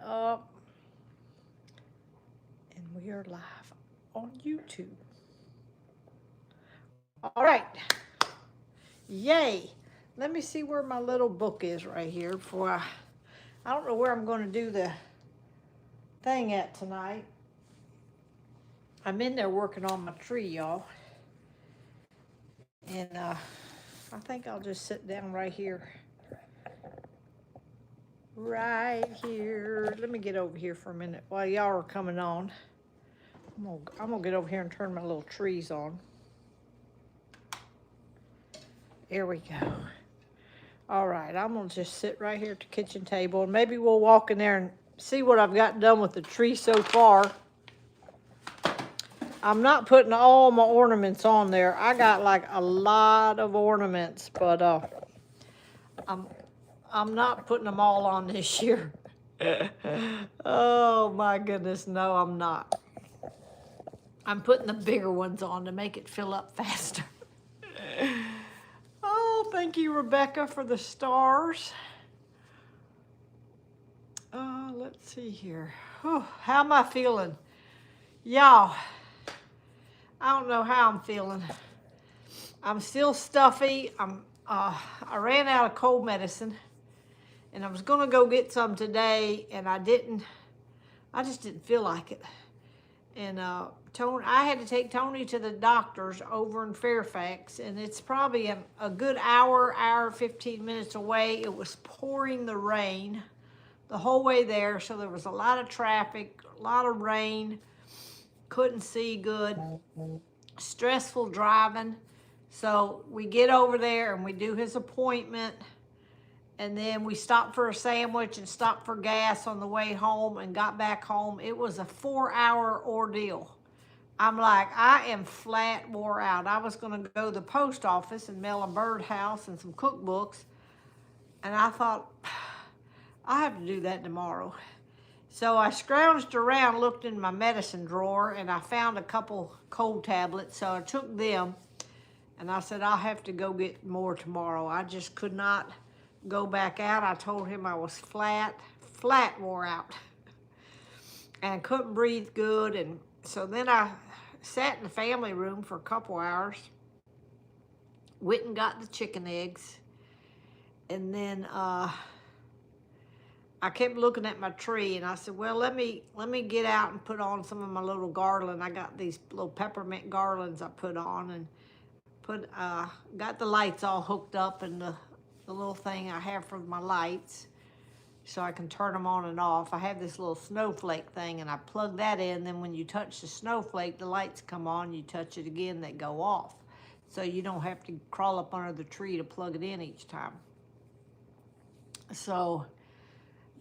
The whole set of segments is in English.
up. And we are live on YouTube. All right. Yay. Let me see where my little book is right here before I don't know where I'm going to do the thing at tonight. I'm in there working on my tree, y'all. And I think I'll just sit down right here. Right here. Let me get over here for a minute while y'all are coming on. I'm gonna get over here and turn my little trees on. Here we go. All right, I'm gonna just sit right here at the kitchen table, and maybe we'll walk in there and see what I've got done with the tree so far. I'm not putting all my ornaments on there. I got like a lot of ornaments, but I'm not putting them all on this year. Oh my goodness, no, I'm not. I'm putting the bigger ones on to make it fill up faster. Oh, thank you, Rebecca, for the stars. Let's see here. Whew, how am I feeling? Y'all, I don't know how I'm feeling. I'm still stuffy. I ran out of cold medicine, and I was gonna go get some today, and I just didn't feel like it. And I had to take Tony to the doctor's over in Fairfax, and it's probably a good hour, 15 minutes away. It was pouring the rain the whole way there, so there was a lot of traffic, a lot of rain, couldn't see good, stressful driving. So we get over there and we do his appointment, and then we stopped for a sandwich and stopped for gas on the way home and got back home. It was a 4-hour ordeal. I'm like, I am flat wore out. I was going to go to the post office and mail a birdhouse and some cookbooks, and I thought, I have to do that tomorrow. So I scrounged around, looked in my medicine drawer, and I found a couple cold tablets. So I took them, and I said, I'll have to go get more tomorrow. I just could not go back out. I told him I was flat wore out and couldn't breathe good. And so then I sat in the family room for a couple hours, went and got the chicken eggs, and then I kept looking at my tree, and I said, well, let me get out and put on some of my little garland. I got these little peppermint garlands I put on, and got the lights all hooked up, and the little thing I have for my lights so I can turn them on and off. I have this little snowflake thing, and I plug that in. Then when you touch the snowflake, the lights come on. You touch it again, they go off. So you don't have to crawl up under the tree to plug it in each time. So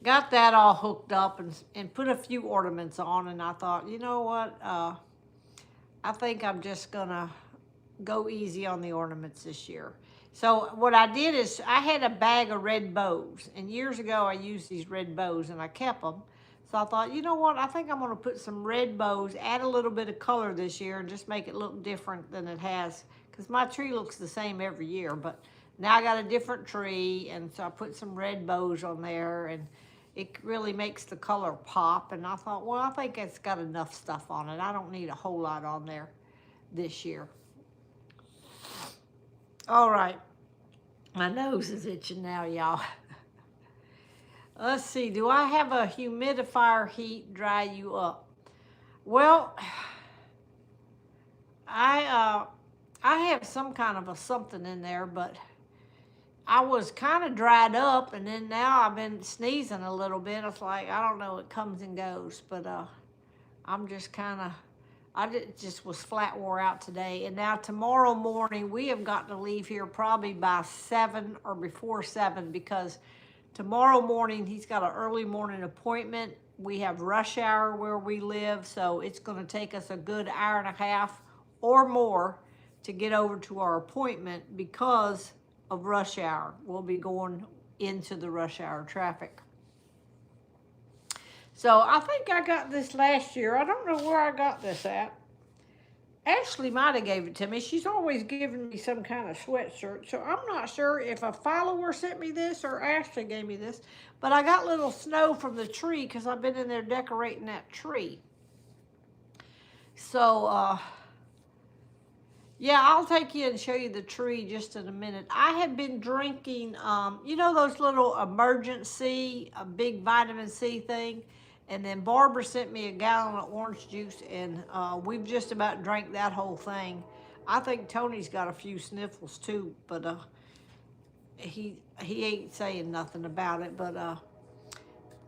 got that all hooked up and put a few ornaments on, and I thought, you know what, I think I'm just gonna go easy on the ornaments this year. So what I did is I had a bag of red bows, and years ago I used these red bows and I kept them. So I thought, you know what, I think I'm gonna put some red bows, add a little bit of color this year, and just make it look different than it has, because my tree looks the same every year, but now I got a different tree, and so I put some red bows on there, and it really makes the color pop. And I thought, well, I think it's got enough stuff on it. I don't need a whole lot on there this year. All right, my nose is itching now, y'all. Let's see, do I have a humidifier heat dry you up? Well, I have some kind of a something in there, but I was kind of dried up, and then now I've been sneezing a little bit. It's like, I don't know, it comes and goes, but I'm just kind of, just was flat wore out today. And now tomorrow morning, we have got to leave here probably by 7 or before 7, because tomorrow morning, he's got an early morning appointment. We have rush hour where we live, so it's going to take us a good hour and a half or more to get over to our appointment because of rush hour. We'll be going into the rush hour traffic. So I think I got this last year. I don't know where I got this at. Ashley might have gave it to me. She's always giving me some kind of sweatshirt. So I'm not sure if a follower sent me this or Ashley gave me this. But I got little snow from the tree because I've been in there decorating that tree. So, yeah, I'll take you and show you the tree just in a minute. I have been drinking, you know, those little emergency, a big vitamin C thing. And then Barbara sent me a gallon of orange juice, and we've just about drank that whole thing. I think Tony's got a few sniffles too, but he ain't saying nothing about it. But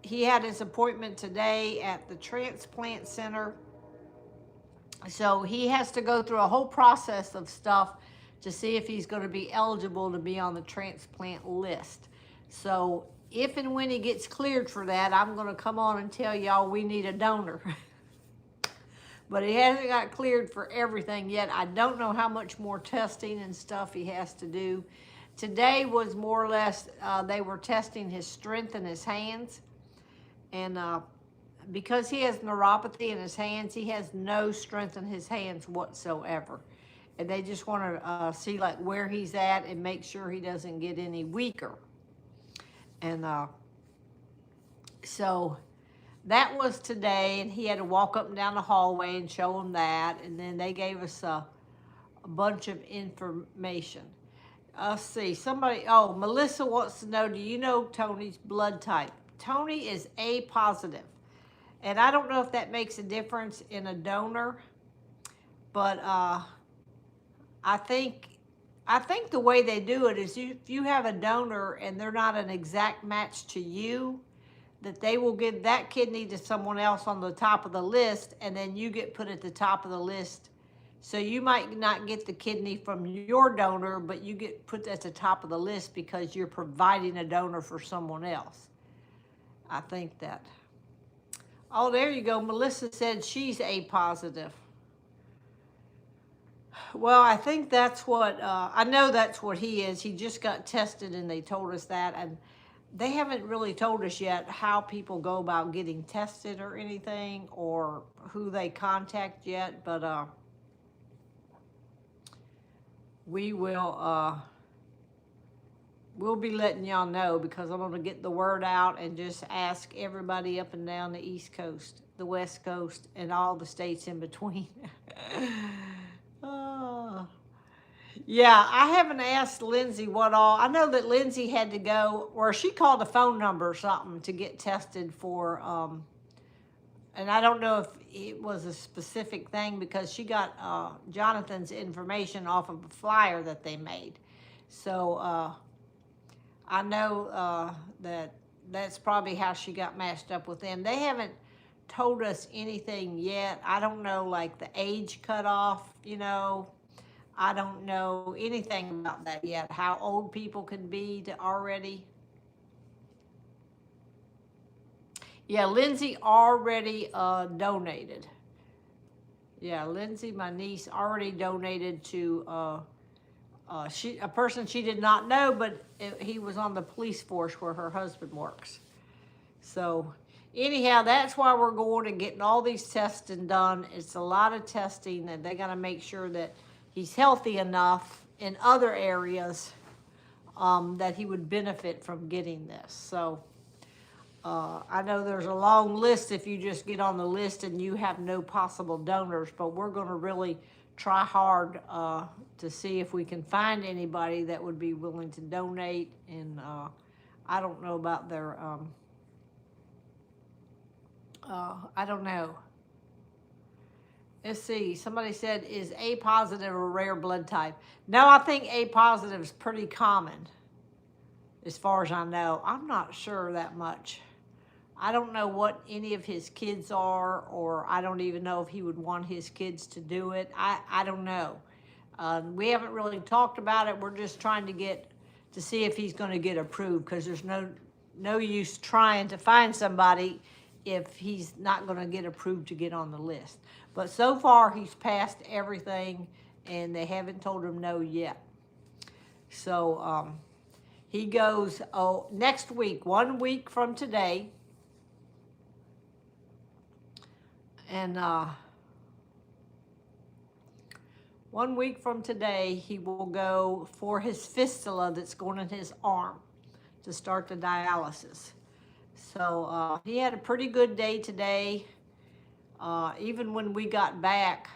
he had his appointment today at the transplant center. So he has to go through a whole process of stuff to see if he's going to be eligible to be on the transplant list. So if and when he gets cleared for that, I'm going to come on and tell y'all we need a donor. But he hasn't got cleared for everything yet. I don't know how much more testing and stuff he has to do. Today was more or less, they were testing his strength in his hands. And because he has neuropathy in his hands, he has no strength in his hands whatsoever. And they just want to see like where he's at and make sure he doesn't get any weaker. And so that was today, and he had to walk up and down the hallway and show him that. And then they gave us a bunch of information. Let's see, Melissa wants to know, do you know Tony's blood type? Tony is A positive. And I don't know if that makes a difference in a donor, but I think the way they do it is if you have a donor and they're not an exact match to you, that they will give that kidney to someone else on the top of the list, and then you get put at the top of the list. So you might not get the kidney from your donor, but you get put at the top of the list because you're providing a donor for someone else. I think that. Oh, there you go. Melissa said she's A positive. Well, I think that's what, I know that's what he is. He just got tested and they told us that. And they haven't really told us yet how people go about getting tested or anything, or who they contact yet. But we will, we'll be letting y'all know, because I'm going to get the word out and just ask everybody up and down the East Coast, the West Coast, and all the states in between. Yeah, I haven't asked Lindsay what all. I know that Lindsay had to go, or she called a phone number or something to get tested for, and I don't know if it was a specific thing, because she got Jonathan's information off of a flyer that they made. So I know that that's probably how she got matched up with them. They haven't told us anything yet. I don't know, like the age cutoff, you know. I don't know anything about that yet, how old people can be to already. Yeah, Lindsay already donated. Yeah, Lindsay, my niece, already donated to a person she did not know, but he was on the police force where her husband works. So anyhow, that's why we're going and getting all these testing done. It's a lot of testing, and they got to make sure that he's healthy enough in other areas that he would benefit from getting this. So I know there's a long list if you just get on the list and you have no possible donors, but we're going to really try hard to see if we can find anybody that would be willing to donate. And I don't know about their, I don't know. Let's see, somebody said, is A positive a rare blood type? No, I think A positive is pretty common, as far as I know. I'm not sure that much. I don't know what any of his kids are, or I don't even know if he would want his kids to do it. I don't know. We haven't really talked about it. We're just trying to see if he's going to get approved, because there's no use trying to find somebody if he's not going to get approved to get on the list. But so far, he's passed everything, and they haven't told him no yet. So he goes next week, 1 week from today. And 1 week from today, he will go for his fistula that's going in his arm to start the dialysis. So he had a pretty good day today. Even when we got back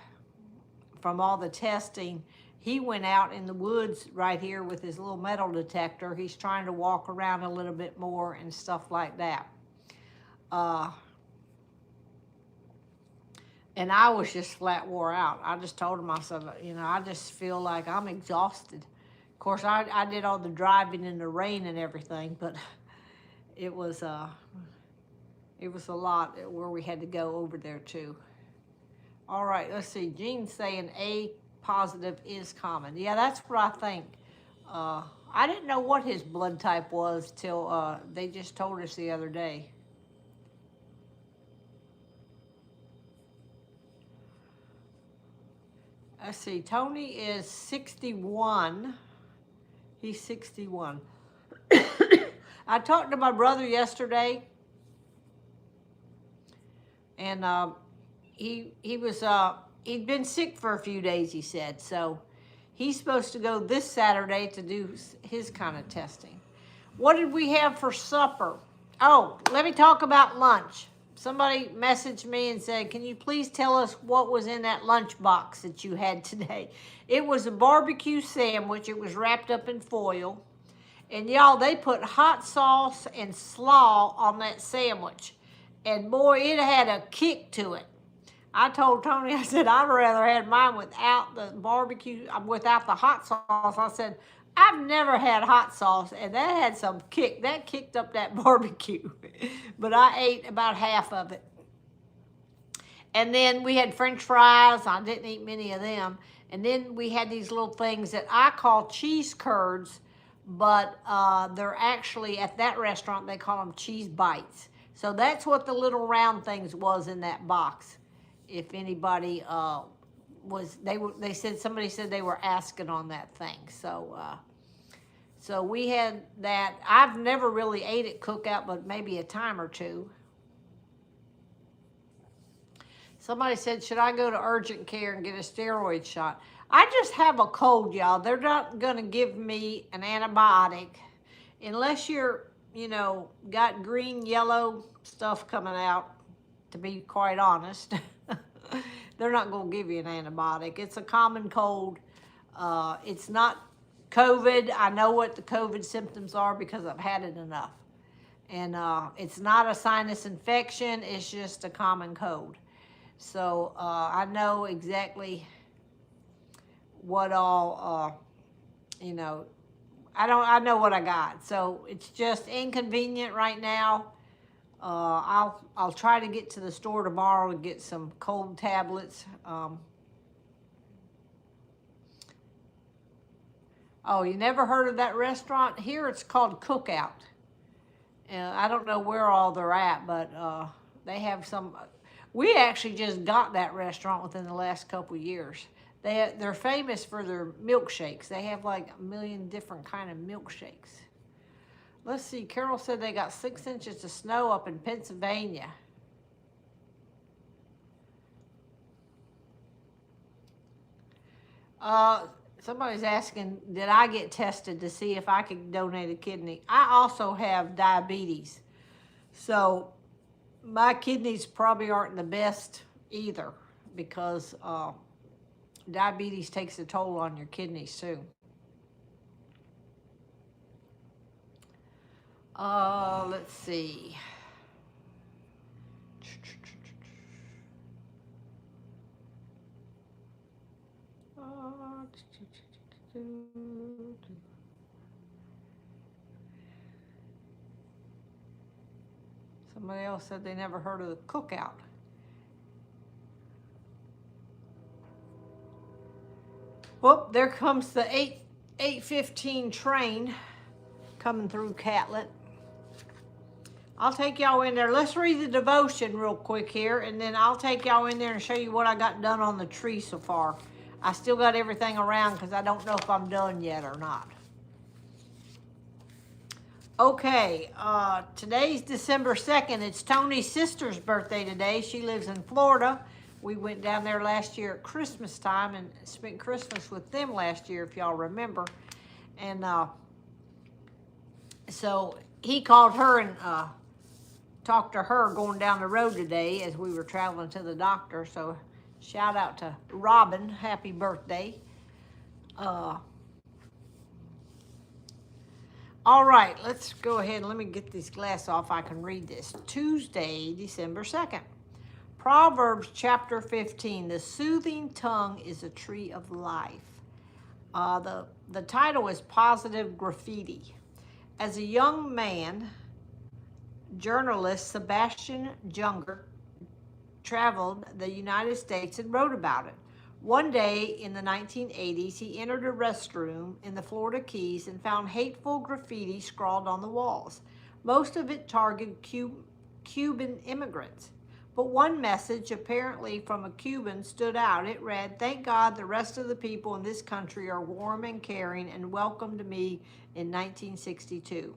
from all the testing, he went out in the woods right here with his little metal detector. He's trying to walk around a little bit more and stuff like that. And I was just flat wore out. I just told him, I said, you know, I just feel like I'm exhausted. Of course, I did all the driving in the rain and everything, but it was a lot where we had to go over there too. All right, let's see. Jean's saying A positive is common. Yeah, that's what I think. I didn't know what his blood type was till they just told us the other day. Let's see. Tony is 61. He's 61. I talked to my brother yesterday, and he was he'd been sick for a few days, he said. So he's supposed to go this Saturday to do his kind of testing. What did we have for supper? Oh, let me talk about lunch. Somebody messaged me and said, can you please tell us what was in that lunch box that you had today? It was a barbecue sandwich. It was wrapped up in foil. And y'all, they put hot sauce and slaw on that sandwich. And boy, it had a kick to it. I told Tony, I said, I'd rather had mine without the barbecue, without the hot sauce. I said, I've never had hot sauce, and that had some kick. That kicked up that barbecue. But I ate about half of it. And then we had French fries. I didn't eat many of them. And then we had these little things that I call cheese curds, but they're actually, at that restaurant, they call them cheese bites. So that's what the little round things was in that box. If anybody they said, somebody said they were asking on that thing. So we had that. I've never really ate at Cookout, but maybe a time or two. Somebody said, should I go to urgent care and get a steroid shot? I just have a cold, y'all. They're not going to give me an antibiotic unless you're, you know, got green, yellow stuff coming out, to be quite honest. They're not going to give you an antibiotic. It's a common cold. It's not COVID. I know what the COVID symptoms are because I've had it enough. And it's not a sinus infection. It's just a common cold. So I know exactly what all, you know, I know what I got. So it's just inconvenient right now. I'll try to get to the store tomorrow and get some cold tablets. Oh, you never heard of that restaurant? Here it's called Cookout. I don't know where all they're at, but they have some. We actually just got that restaurant within the last couple of years. They're famous for their milkshakes. They have like a million different kind of milkshakes. Let's see, Carol said they got 6 inches of snow up in Pennsylvania. Somebody's asking, did I get tested to see if I could donate a kidney? I also have diabetes. So my kidneys probably aren't the best either, because diabetes takes a toll on your kidneys too. Let's see. Somebody else said they never heard of the Cookout. Well, there comes the 8:15 train coming through Catlett. I'll take y'all in there. Let's read the devotion real quick here, and then I'll take y'all in there and show you what I got done on the tree so far. I still got everything around because I don't know if I'm done yet or not. Okay, today's December 2nd. It's Tony's sister's birthday today. She lives in Florida. We went down there last year at Christmas time and spent Christmas with them last year, if y'all remember. And so he called her and talked to her going down the road today as we were traveling to the doctor. So shout out to Robin. Happy birthday. All right, let's go ahead and let me get these glasses off. I can read this. Tuesday, December 2nd. Proverbs chapter 15. The soothing tongue is a tree of life. The title is Positive Graffiti. As a young man, journalist Sebastian Junger traveled the United States and wrote about it. One day in the 1980s, he entered a restroom in the Florida Keys and found hateful graffiti scrawled on the walls. Most of it targeted Cuban immigrants. But one message, apparently from a Cuban, stood out. It read, "Thank God the rest of the people in this country are warm and caring and welcomed me in 1962.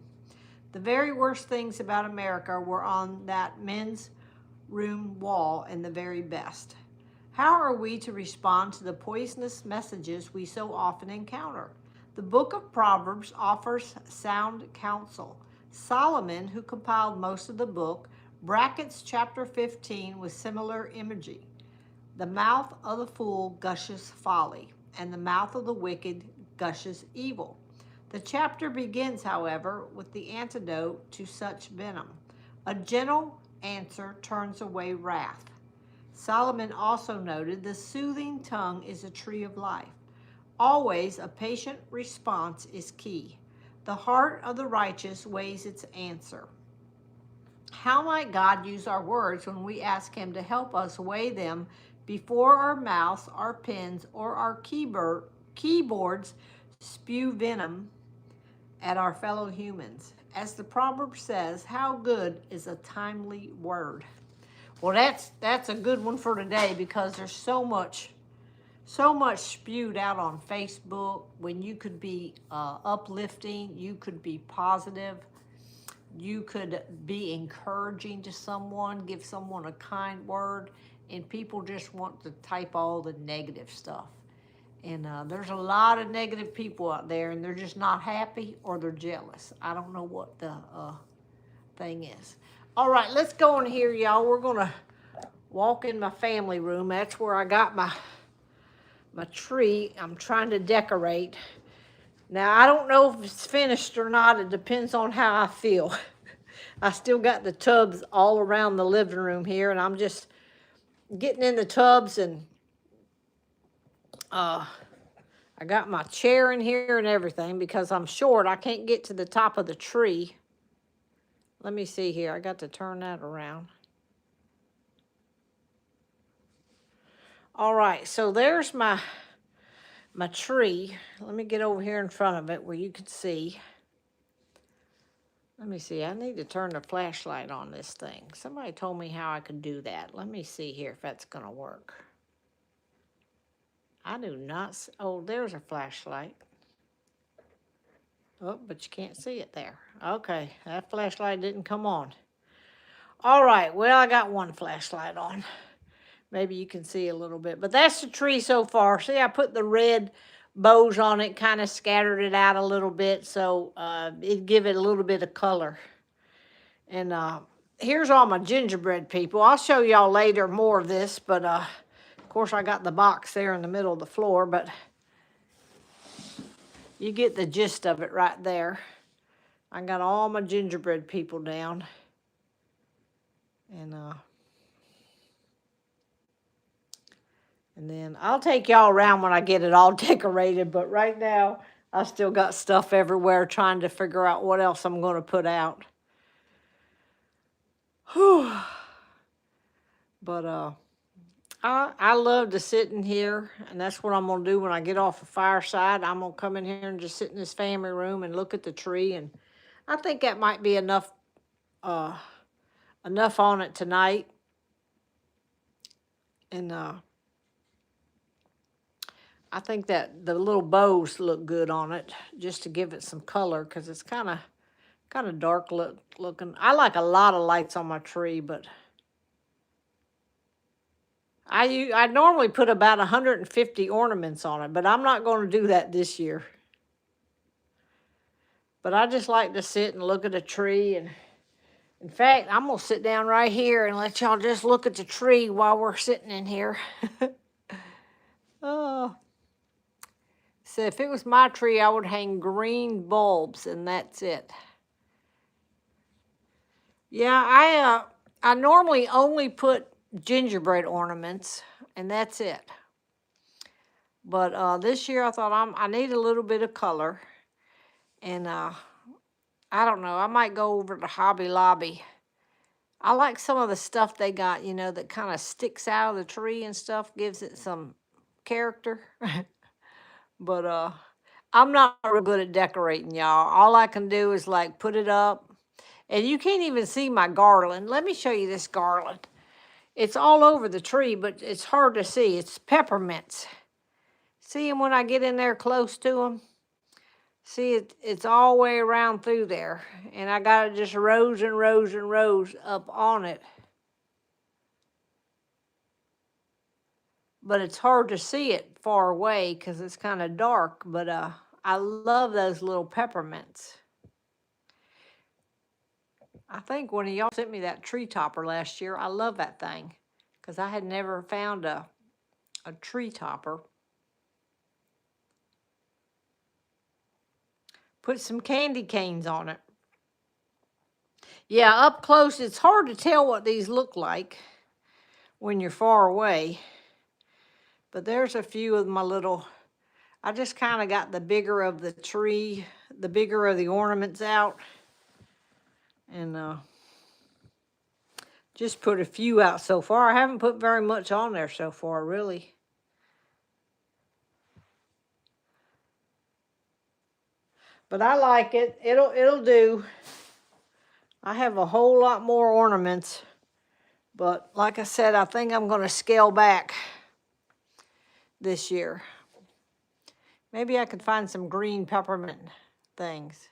The very worst things about America were on that men's room wall and the very best." How are we to respond to the poisonous messages we so often encounter? The book of Proverbs offers sound counsel. Solomon, who compiled most of the book, brackets chapter 15 with similar imagery. The mouth of the fool gushes folly, and the mouth of the wicked gushes evil. The chapter begins, however, with the antidote to such venom. A gentle answer turns away wrath. Solomon also noted the soothing tongue is a tree of life. Always a patient response is key. The heart of the righteous weighs its answer. How might God use our words when we ask Him to help us weigh them before our mouths, our pens, or our keyboards spew venom at our fellow humans? As the proverb says, how good is a timely word? Well, that's a good one for today because there's so much spewed out on Facebook when you could be uplifting, you could be positive, you could be encouraging to someone, give someone a kind word, and people just want to type all the negative stuff. And there's a lot of negative people out there, and they're just not happy or they're jealous. I don't know what the thing is. All right, let's go in here, y'all. We're going to walk in my family room. That's where I got my tree. I'm trying to decorate. Now, I don't know if it's finished or not. It depends on how I feel. I still got the tubs all around the living room here, and I'm just getting in the tubs, and I got my chair in here and everything because I'm short. I can't get to the top of the tree. Let me see here. I got to turn that around. All right, so there's my tree. Let me get over here in front of it where you can see. Let me see. I need to turn the flashlight on this thing. Somebody told me how I could do that. Let me see here if that's going to work. I do not. Oh, there's a flashlight. Oh, but you can't see it there. Okay, that flashlight didn't come on. All right, well, I got one flashlight on. Maybe you can see a little bit. But that's the tree so far. See, I put the red bows on it, kind of scattered it out a little bit, so it'd give it a little bit of color. And here's all my gingerbread people. I'll show y'all later more of this, but of course I got the box there in the middle of the floor, but you get the gist of it right there. I got all my gingerbread people down. And then I'll take y'all around when I get it all decorated, but right now I still got stuff everywhere trying to figure out what else I'm going to put out. Whew. But I love to sit in here, and that's what I'm going to do when I get off of Fireside. I'm going to come in here and just sit in this family room and look at the tree, and I think that might be enough on it tonight. And I think that the little bows look good on it, just to give it some color, because it's kind of dark looking. I like a lot of lights on my tree, but I normally put about 150 ornaments on it, but I'm not going to do that this year. But I just like to sit and look at a tree. And in fact, I'm going to sit down right here and let y'all just look at the tree while we're sitting in here. Oh. So if it was my tree, I would hang green bulbs, and that's it. Yeah, I normally only put gingerbread ornaments, and that's it. But this year I thought I need a little bit of color, and I don't know. I might go over to Hobby Lobby. I like some of the stuff they got, that kind of sticks out of the tree and stuff, gives it some character. But I'm not real good at decorating, y'all. All I can do is like put it up. And you can't even see my garland. Let me show you this garland. It's all over the tree, but it's hard to see. It's peppermints. See them when I get in there close to them? See, it's all the way around through there. And I got it just rows and rows and rows up on it. But it's hard to see it far away because it's kind of dark. But I love those little peppermints. I think one of y'all sent me that tree topper last year. I love that thing because I had never found a tree topper. Put some candy canes on it. Yeah, up close, it's hard to tell what these look like when you're far away. But there's a few of my little, I just kind of got the bigger of the tree, the bigger of the ornaments out. And just put a few out so far. I haven't put very much on there so far, really. But I like it. It'll do. I have a whole lot more ornaments. But like I said, I think I'm going to scale back this year. Maybe I could find some green peppermint things.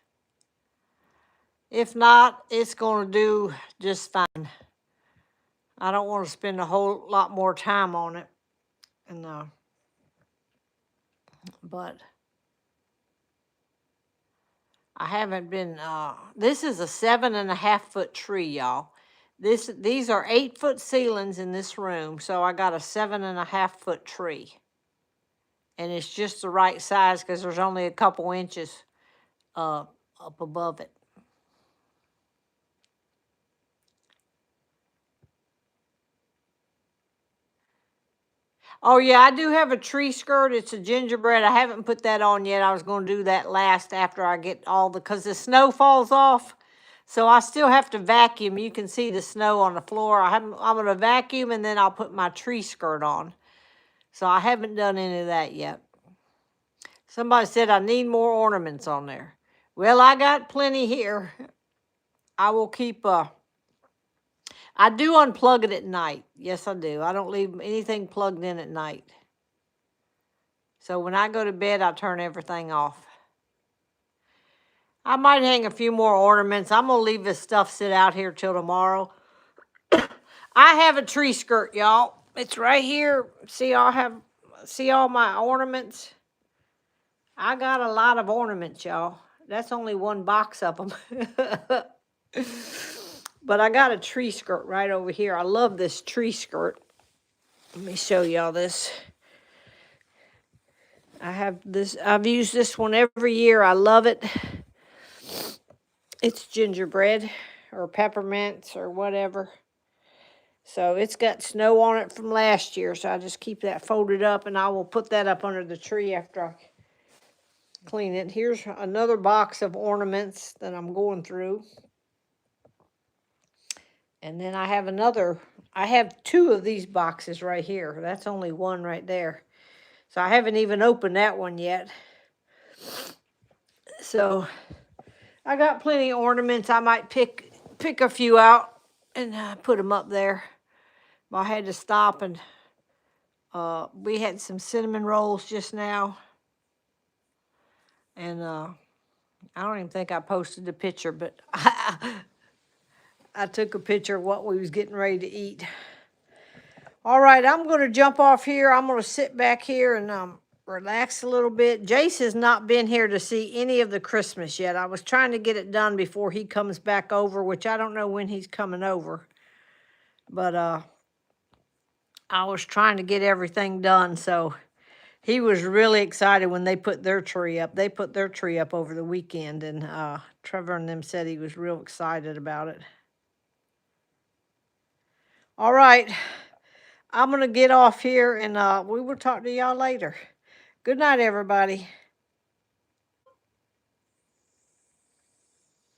If not, it's going to do just fine. I don't want to spend a whole lot more time on it. And but I haven't been, this is a 7.5 foot tree, y'all. These are 8 foot ceilings in this room, so I got a 7.5 foot tree. And it's just the right size because there's only a couple inches up above it. Oh yeah, I do have a tree skirt. It's a gingerbread. I haven't put that on yet. I was going to do that last after I get because the snow falls off. So I still have to vacuum. You can see the snow on the floor. I'm going to vacuum and then I'll put my tree skirt on. So I haven't done any of that yet. Somebody said I need more ornaments on there. Well, I got plenty here. I will keep, I do unplug it at night. Yes, I do. I don't leave anything plugged in at night. So when I go to bed, I turn everything off. I might hang a few more ornaments. I'm going to leave this stuff sit out here till tomorrow. I have a tree skirt, y'all. It's right here. See all my ornaments? I got a lot of ornaments, y'all. That's only one box of them. But I got a tree skirt right over here. I love this tree skirt. Let me show y'all this. I have this. I've used this one every year. I love it. It's gingerbread or peppermints or whatever. So it's got snow on it from last year. So I just keep that folded up and I will put that up under the tree after I clean it. Here's another box of ornaments that I'm going through. And then I have 2 of these boxes right here. That's only one right there. So I haven't even opened that one yet. So I got plenty of ornaments. I might pick a few out and put them up there. But I had to stop and we had some cinnamon rolls just now. And I don't even think I posted the picture, but I took a picture of what we was getting ready to eat. All right, I'm going to jump off here. I'm going to sit back here and relax a little bit. Jace has not been here to see any of the Christmas yet. I was trying to get it done before he comes back over, which I don't know when he's coming over. But I was trying to get everything done, so he was really excited when they put their tree up. They put their tree up over the weekend, and Trevor and them said he was real excited about it. All right, I'm going to get off here, and we will talk to y'all later. Good night, everybody.